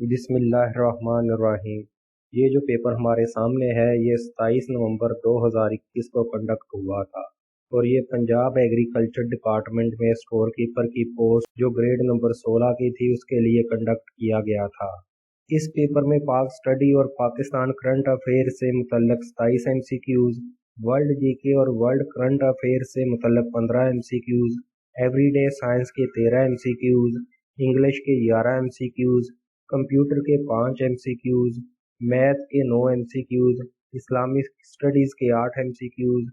बिस्मिल्लाहिर्रहमानिर्रहीम। ये जो पेपर हमारे सामने है ये 27 नवंबर 2021 को कंडक्ट हुआ था और ये पंजाब एग्रीकल्चर डिपार्टमेंट में स्टोर कीपर की पोस्ट जो ग्रेड नंबर 16 की थी उसके लिए कंडक्ट किया गया था। इस पेपर में पाक स्टडी और पाकिस्तान करंट अफेयर से मुतल्लक 27 MCQs, वर्ल्ड जीके और वर्ल्ड करंट अफेयर से मुतल्लक 15 MCQs, एवरीडे साइंस के 13 MCQs, इंग्लिश के 11 MCQs, कंप्यूटर के 5 MCQs, मैथ के 9 MCQs, इस्लामिक स्टडीज़ के 8 MCQs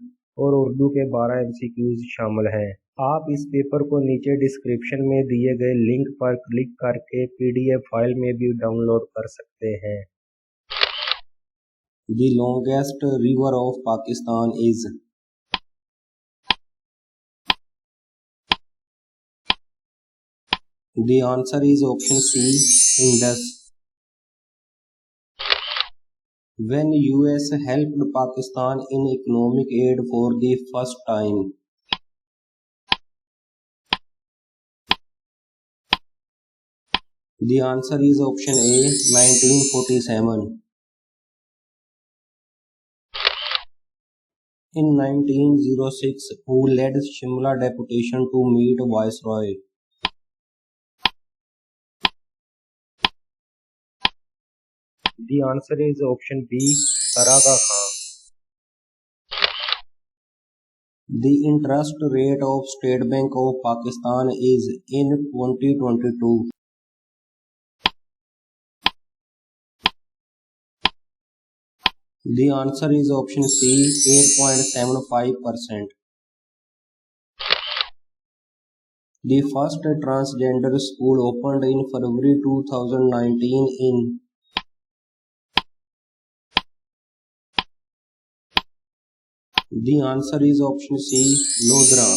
और उर्दू के 12 MCQs शामिल हैं। आप इस पेपर को नीचे डिस्क्रिप्शन में दिए गए लिंक पर क्लिक करके PDF फाइल में भी डाउनलोड कर सकते हैं। The longest river of Pakistan is? The answer is option C, Indus. When US helped Pakistan in economic aid for the first time? The answer is option A, 1947. In 1906, who led Shimla deputation to meet Viceroy? The answer is option B, Taraga Khan. The interest rate of State Bank of Pakistan is in 2022. The answer is option C, 8.75%. The first transgender school opened in February 2019 in? The answer is option C, Lodhra.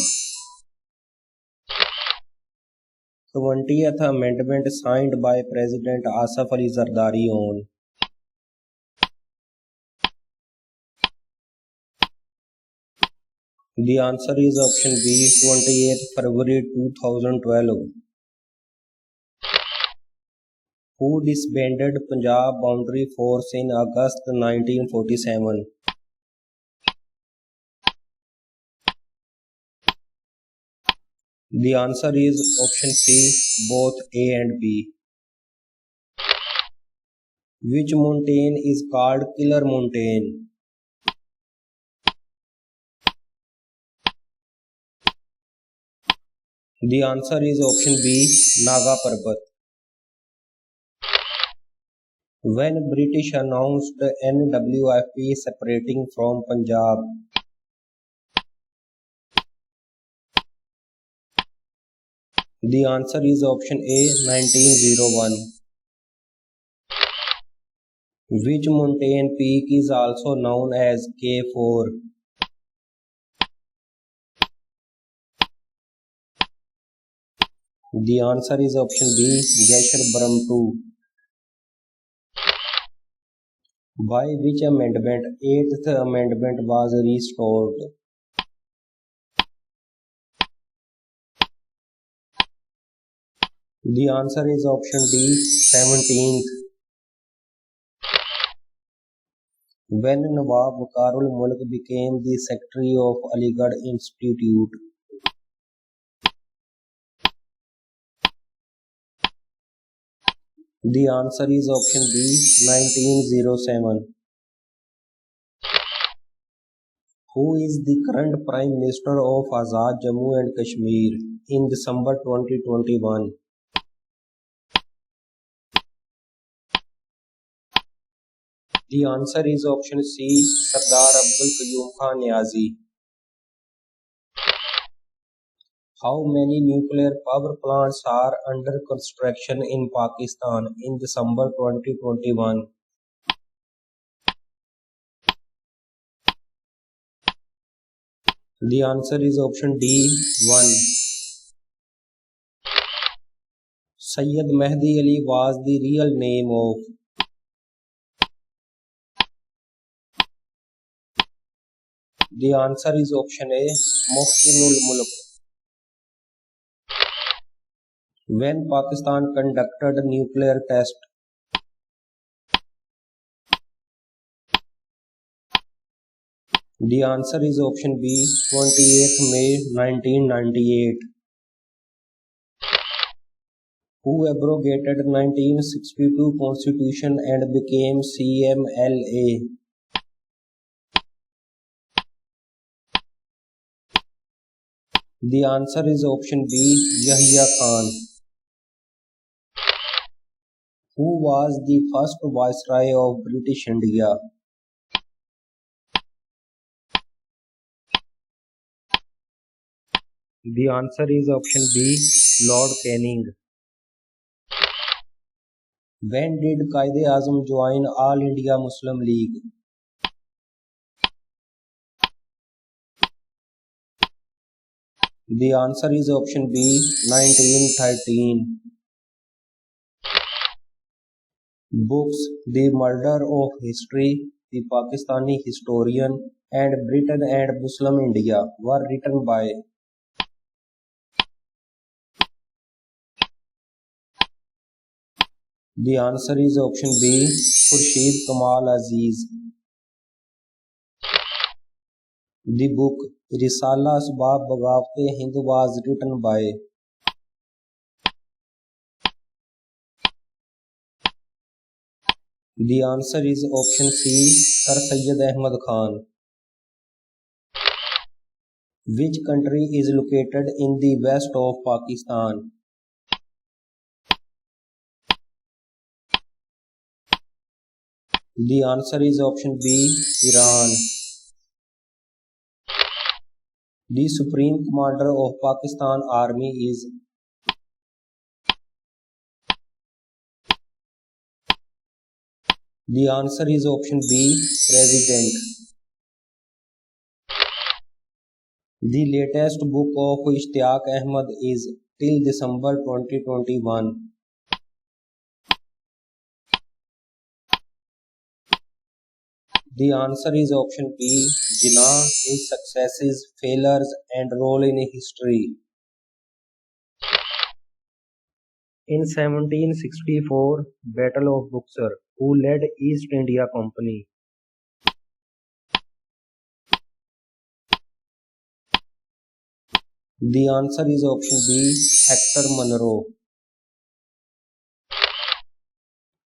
20th Amendment signed by President Asif Ali Zardari on? The answer is option B, 28th February 2012. Who disbanded Punjab Boundary Force in August 1947? The answer is option C, both A and B. Which mountain is called Killer Mountain? The answer is option B, Naga Parbat. When British announced NWFP separating from Punjab? The answer is option A, 1901. Which mountain peak is also known as K4? The answer is option B, Gesher Brahmtu. By which amendment 8th Amendment was restored? The answer is option D, 17th. When Nawab Wakarul Mulk became the secretary of Aligarh Institute? The answer is option B, 1907. Who is the current Prime Minister of Azad Jammu and Kashmir in December 2021? The answer is option C, Sardar Abdul Qayyum Khan Niazi. How many nuclear power plants are under construction in Pakistan in December 2021? The answer is option D, 1. Sayyid Mehdi Ali was the real name of? The answer is option A, Muhsinul Mulk. When Pakistan conducted a nuclear test? The answer is option B, 28th May 1998. Who abrogated 1962 Constitution and became CMLA? The answer is option B, Yahya Khan. Who was the first Viceroy of British India? The answer is option B, Lord Canning. When did Quaid-e-Azam join All India Muslim League? The answer is option B, 1913. Books The Murder of History, The Pakistani Historian, and Britain and Muslim India were written by. The answer is option B, Khurshid Kamal Aziz. The book Risala Asbab Bagawat-e-Hind was written by. The answer is option C, Sir Syed Ahmad Khan. Which country is located in the west of Pakistan? The answer is option B, Iran. The Supreme Commander of Pakistan Army is. The answer is option B, President. The latest book of Ishtiaq Ahmad is Till December 2021. The answer is option B, Jinnah, His Successes, Failures, and Role in History. In 1764 Battle of Buxar, who led East India Company? The answer is option B, Hector Munro.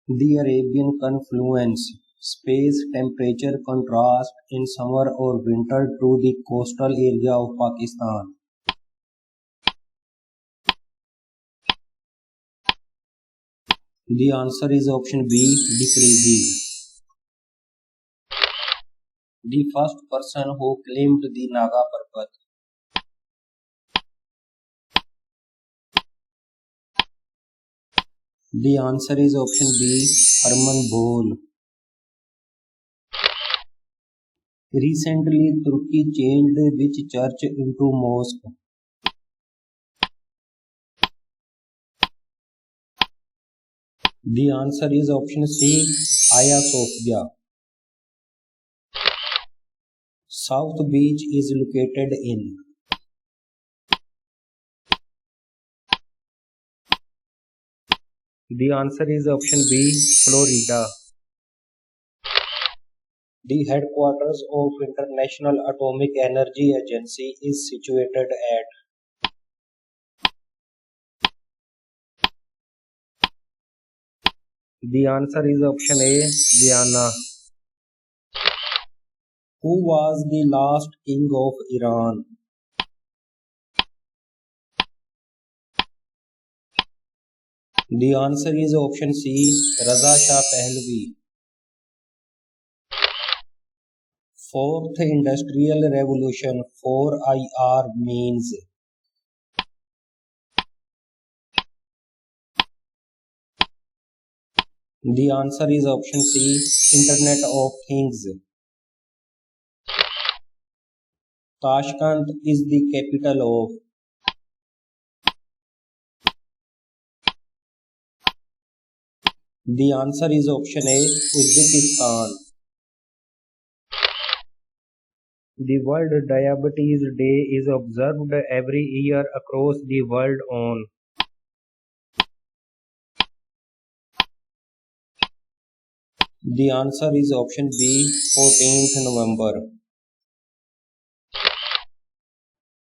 The Arabian Confluence, space temperature contrast in summer or winter to the coastal area of Pakistan. The answer is option B, decreases. The first person who claimed the Naga Parbat. The answer is option B, Herman Bol. Recently, Turkey changed which church into mosque? The answer is option C, Hagia Sophia. South Beach is located in. The answer is option B, Florida. The headquarters of International Atomic Energy Agency is situated at. The answer is option A, Vienna. Who was the last king of Iran? The answer is option C, Raza Shah Pahlavi. Fourth Industrial Revolution, 4IR means. The answer is option C, Internet of Things. Tashkent is the capital of. The answer is option A, Uzbekistan. The World Diabetes Day is observed every year across the world on. The answer is option B, 14th November.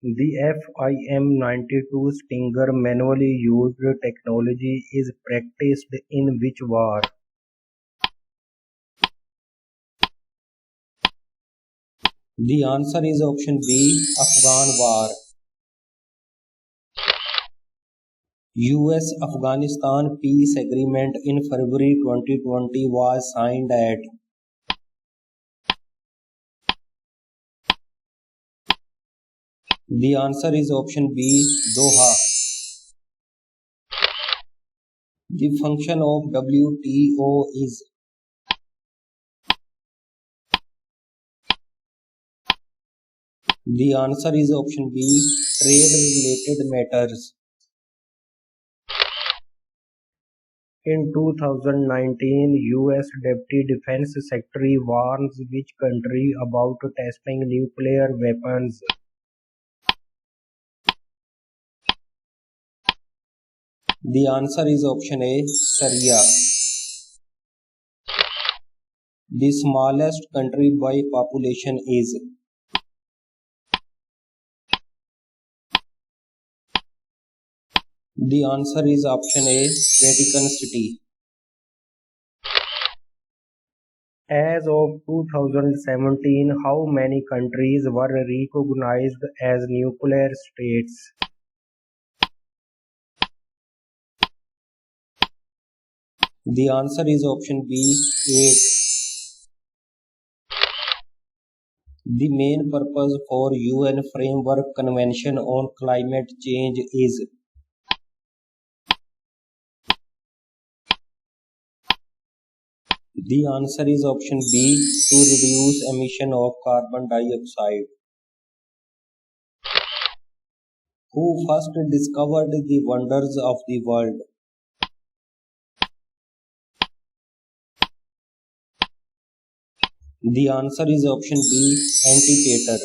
The FIM-92 Stinger manually used technology is practiced in which war? The answer is option B, Afghan War. US-Afghanistan peace agreement in February 2020 was signed at. The answer is option B, Doha. The function of WTO is. The answer is option B, trade-related matters. In 2019, US Deputy Defense Secretary warns which country about testing nuclear weapons? The answer is option A, Syria. The smallest country by population is. The answer is option A, Vatican City. As of 2017, how many countries were recognized as nuclear states? The answer is option B, 8. The main purpose for UN Framework Convention on Climate Change is. The answer is option B, to reduce emission of carbon dioxide. Who first discovered the wonders of the world? The answer is option B, Antipater.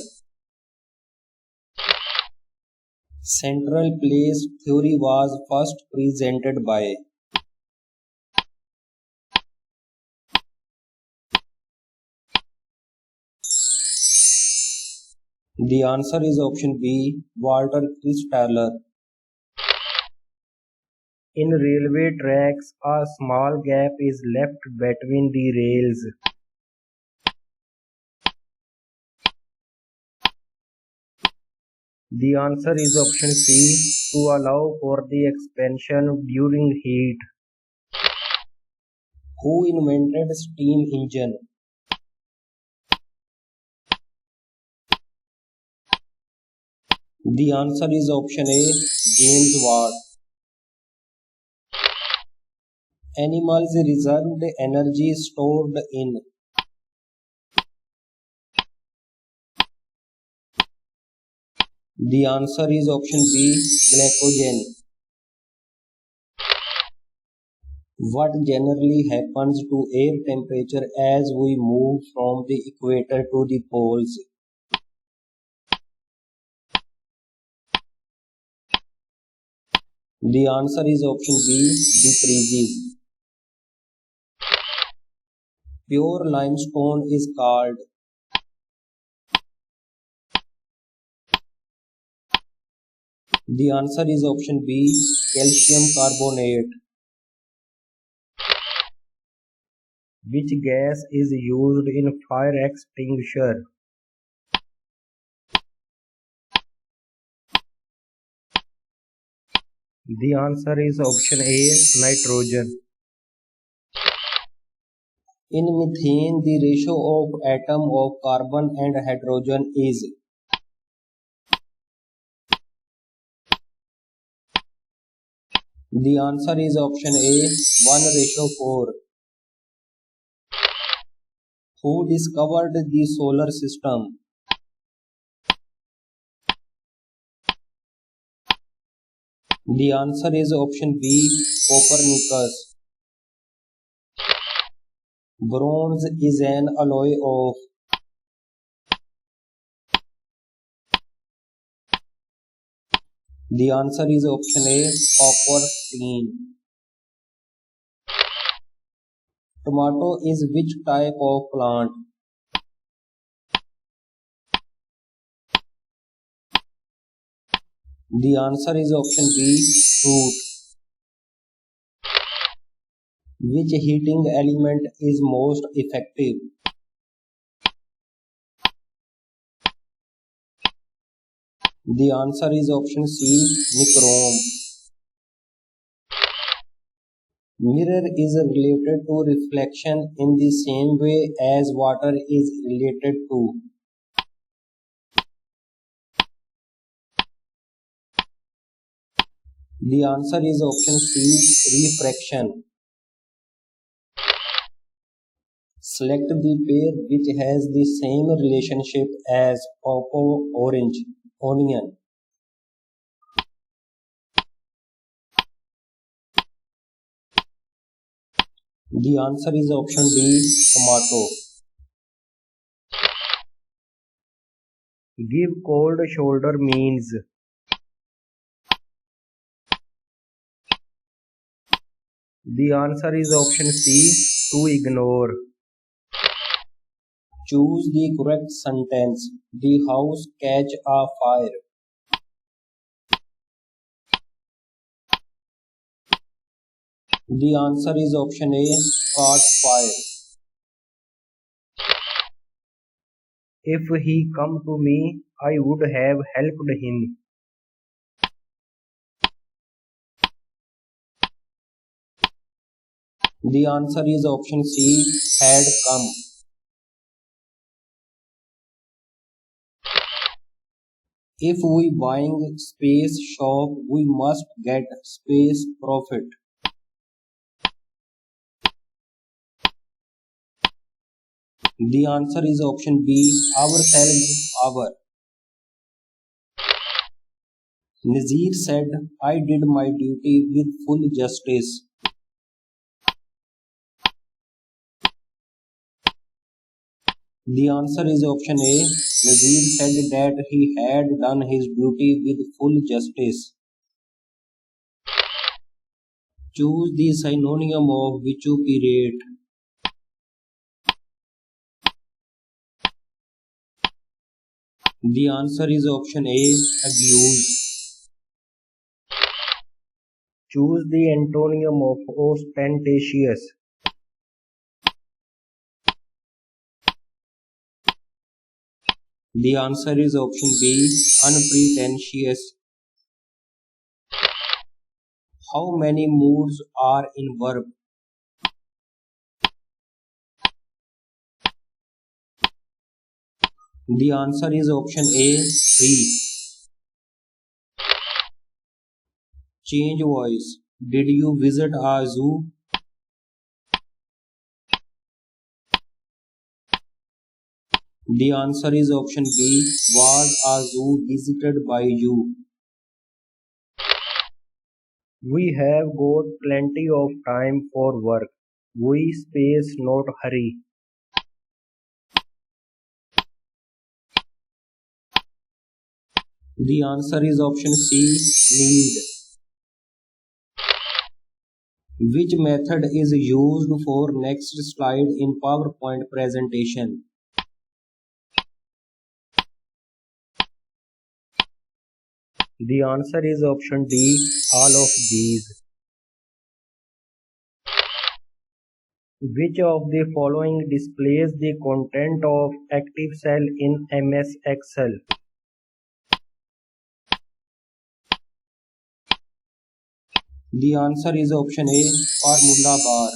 Central place theory was first presented by. The answer is option B, Walter Christaller. In railway tracks, a small gap is left between the rails. The answer is option C, to allow for the expansion during heat. Who invented steam engine? The answer is option A, James Watt. Animals reserved energy stored in. The answer is option B, glycogen. What generally happens to air temperature as we move from the equator to the poles? The answer is option B, decreases. Pure limestone is called. The answer is option B, calcium carbonate. Which gas is used in fire extinguisher? The answer is option A, nitrogen. In methane, the ratio of atom of carbon and hydrogen is. The answer is option A, 1:4. Who discovered the solar system? The answer is option B, Copernicus. Bronze is an alloy of. The answer is option A, copper tin. Tomato is which type of plant? The answer is option B, fruit. Which heating element is most effective? The answer is option C, nichrome. Mirror is related to reflection in the same way as water is related to. The answer is option C, refraction. Select the pair which has the same relationship as pawpaw, orange, onion. The answer is option D, tomato. Give cold shoulder means. The answer is option C, to ignore. Choose the correct sentence. The house catch a fire. The answer is option A, caught fire. If he come to me, I would have helped him. The answer is option C, had come. If we buying space shop, we must get space profit. The answer is option B, ourselves, our. Nazir said, I did my duty with full justice. The answer is option A. Nazir said that he had done his duty with full justice. Choose the synonym of vituperate. The answer is option A, abuse. Choose the antonym of ostentatious. The answer is option B, unpretentious. How many moods are in verb? The answer is option A, 3. Change voice. Did you visit a zoo? The answer is option B, was a zoo visited by you? We have got plenty of time for work. We space not hurry. The answer is option C, need. Which method is used for next slide in PowerPoint presentation? The answer is option D, all of these. Which of the following displays the content of active cell in MS Excel? The answer is option A, formula bar.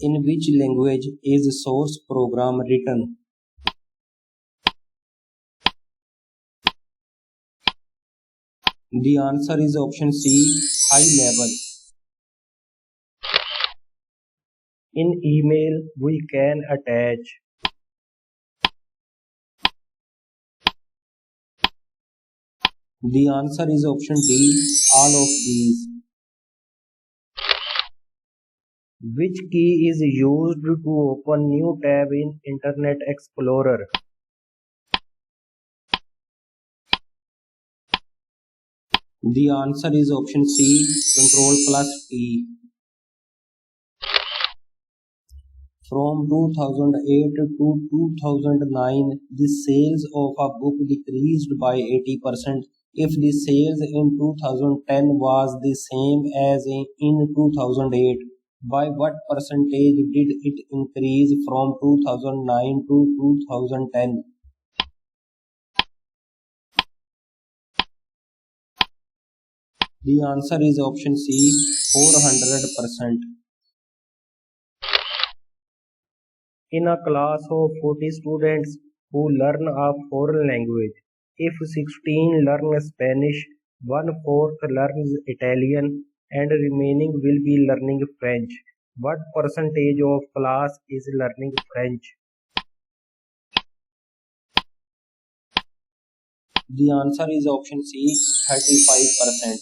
In which language is source program written? The answer is option C, high level. In email, we can attach. The answer is option D, all of these. Which key is used to open new tab in Internet Explorer? The answer is option C, Ctrl plus T. From 2008 to 2009, the sales of a book decreased by 80%. If the sales in 2010 was the same as in 2008, by what percentage did it increase from 2009 to 2010? The answer is option C, 400%. In a class of 40 students who learn a foreign language, if 16 learn Spanish, one-fourth learns Italian, and remaining will be learning French, what percentage of class is learning French? The answer is option C, 35%.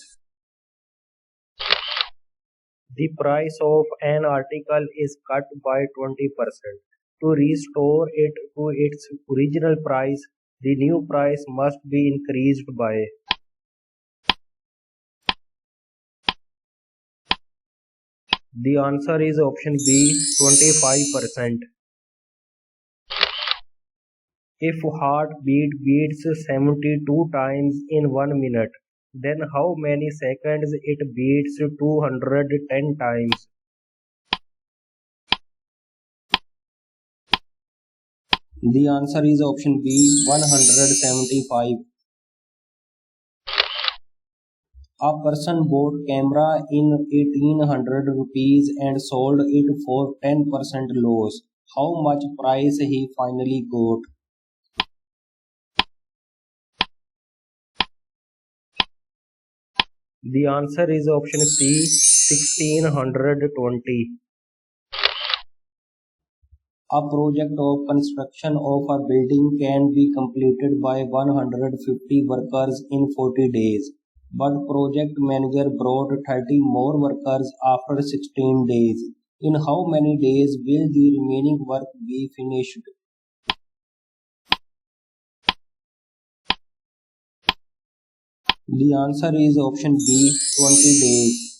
The price of an article is cut by 20%. To restore it to its original price, the new price must be increased by. The answer is option B, 25%. If heartbeat beats 72 times in 1 minute, then how many seconds it beats 210 times? The answer is option B, 175. A person bought camera in 1800 rupees and sold it for 10% loss. How much price he finally got? The answer is option C, 1620. A project of construction of a building can be completed by 150 workers in 40 days. But project manager brought 30 more workers after 16 days. In how many days will the remaining work be finished? The answer is option B, 20 days.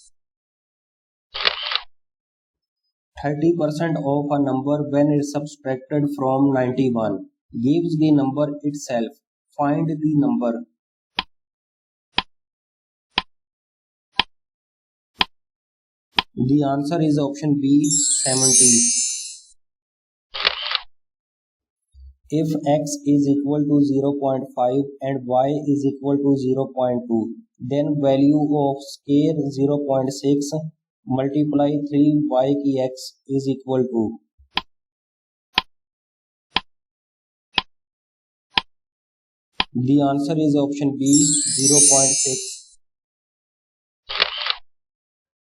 30% of a number when it's subtracted from 91 gives the number itself. Find the number. The answer is option B, 70. If x is equal to 0.5 and y is equal to 0.2, then value of square 0.6 multiply 3y की x is equal to. The answer is option B, 0.6.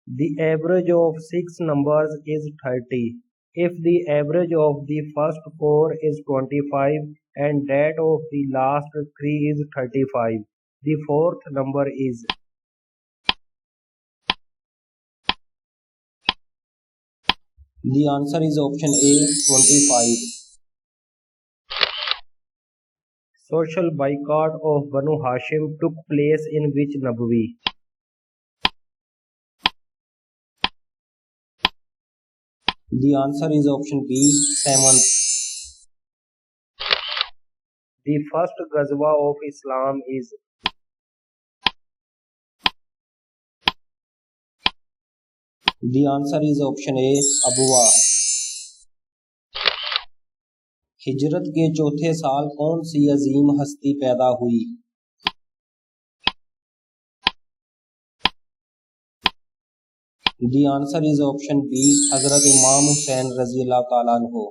The average of 6 numbers is 30. If the average of the first 4 is 25 and that of the last 3 is 35, the fourth number is. The answer is option A, 25. Social boycott of Banu Hashim took place in which Nabawi? The answer is option B, 7th. The first Ghazwa of Islam is. The answer is option A, Abua. हिजरत के चौथे साल कौन सी अजीम हस्ती पैदा हुई? The answer is option B, हजरत इमाम हुसैन रज़ियल्लाहु ताला अन्हु.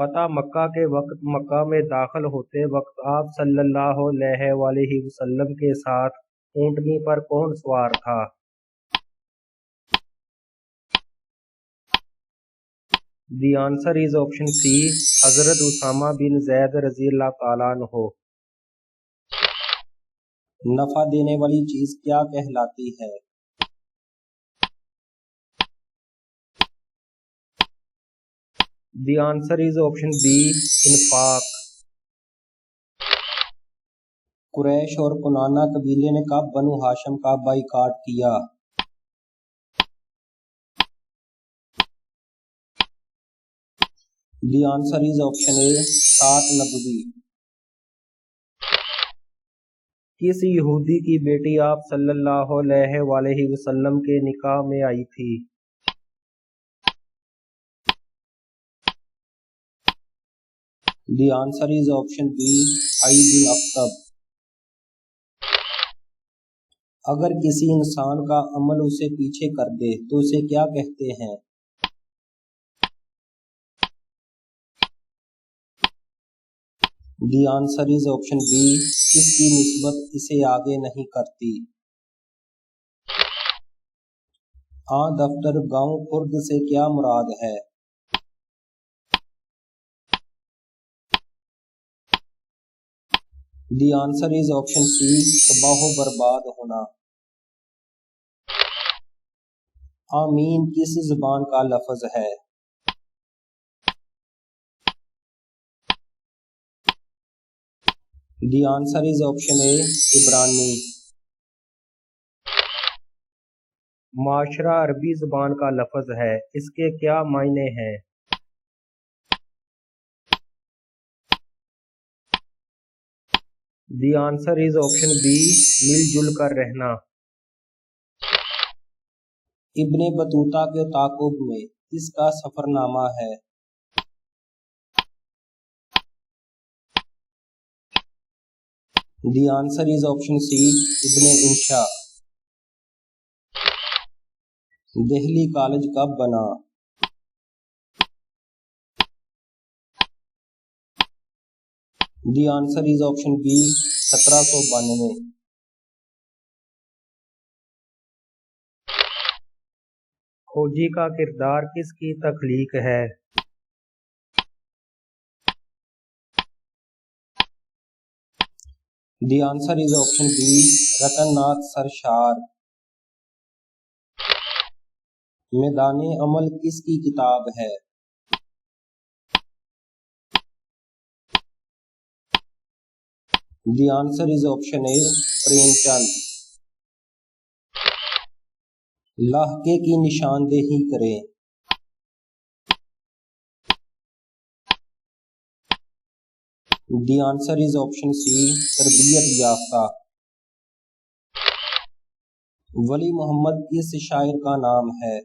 फतह मक्का के वक्त मक्का में दाखिल होते वक्त आप सल्लल्लाहु अलैहि वसल्लम के साथ ऊंटनी पर कौन सवार था? The answer is option C, हजरत उसामा बिन जैद रज़ियल्लाहु ताला अन्हु. नफा देने वाली चीज क्या कहलाती है? The answer is option B, infaq. Quraish और कुनाना कबीले ने कब बनु हाशिम का बाइकाट किया? The answer is option A, 7 नबवी। किस यहूदी की बेटी आप सल्लल्लाहु अलैहि वसल्लम के निकाह में आई थी? The answer is option B, आई बिन अख्तब। अगर किसी इंसान का अमल उसे पीछे कर दे तो उसे क्या कहते हैं? The answer is option B, इसकी निस्बत इसे आगे नहीं करती। दफ्तर गांव खुर्द से क्या मुराद है? The answer is option C, तबाह बर्बाद होना। आमीन किस ज़बान का लफ्ज़ है? The answer is option A, इब्रानी। माशरा अरबी ज़बान का लफ्ज़ है, इसके क्या मायने हैं? The answer is option B, मिलजुल कर रहना। इब्ने बतूता के ताक़ुब में किसका सफ़रनामा है? The answer is option C, Ibne Insha. Delhi college कब बना? The answer is option B, 1792। खोजी का किरदार किसकी तख्लीक है? The answer is option B, रतन नाथ सरशार। मैदाने अमल किसकी किताब है? The answer is option A, Premchand. लाहके की निशानदेही करें। The answer is option C, तरबियत याफ्ता। वली मोहम्मद किस शायर का नाम है?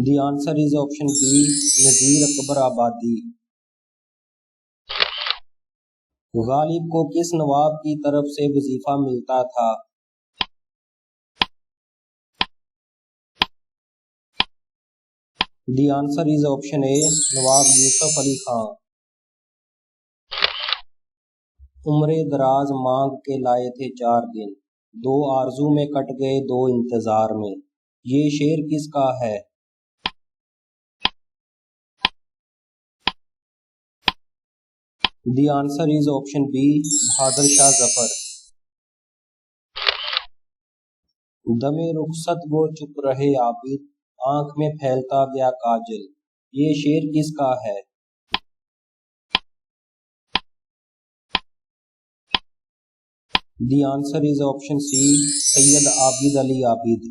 The answer is option B, नज़ीर अकबर आबादी। गालिब को किस नवाब की तरफ से वजीफा मिलता था? The answer is option A, नवाब यूसुफ अली खान। उम्रे दराज मांग के लाए थे 4 दिन, 2 आरजू में कट गए 2 इंतजार में। ये शेर किसका है? The answer is option B, Bahadur Shah Zafar. दमे रुखसत वो चुप रहे आबिद, आंख में फैलता गया काजल। ये शेर किसका है? The answer is option C, Syed Abid Ali Abid.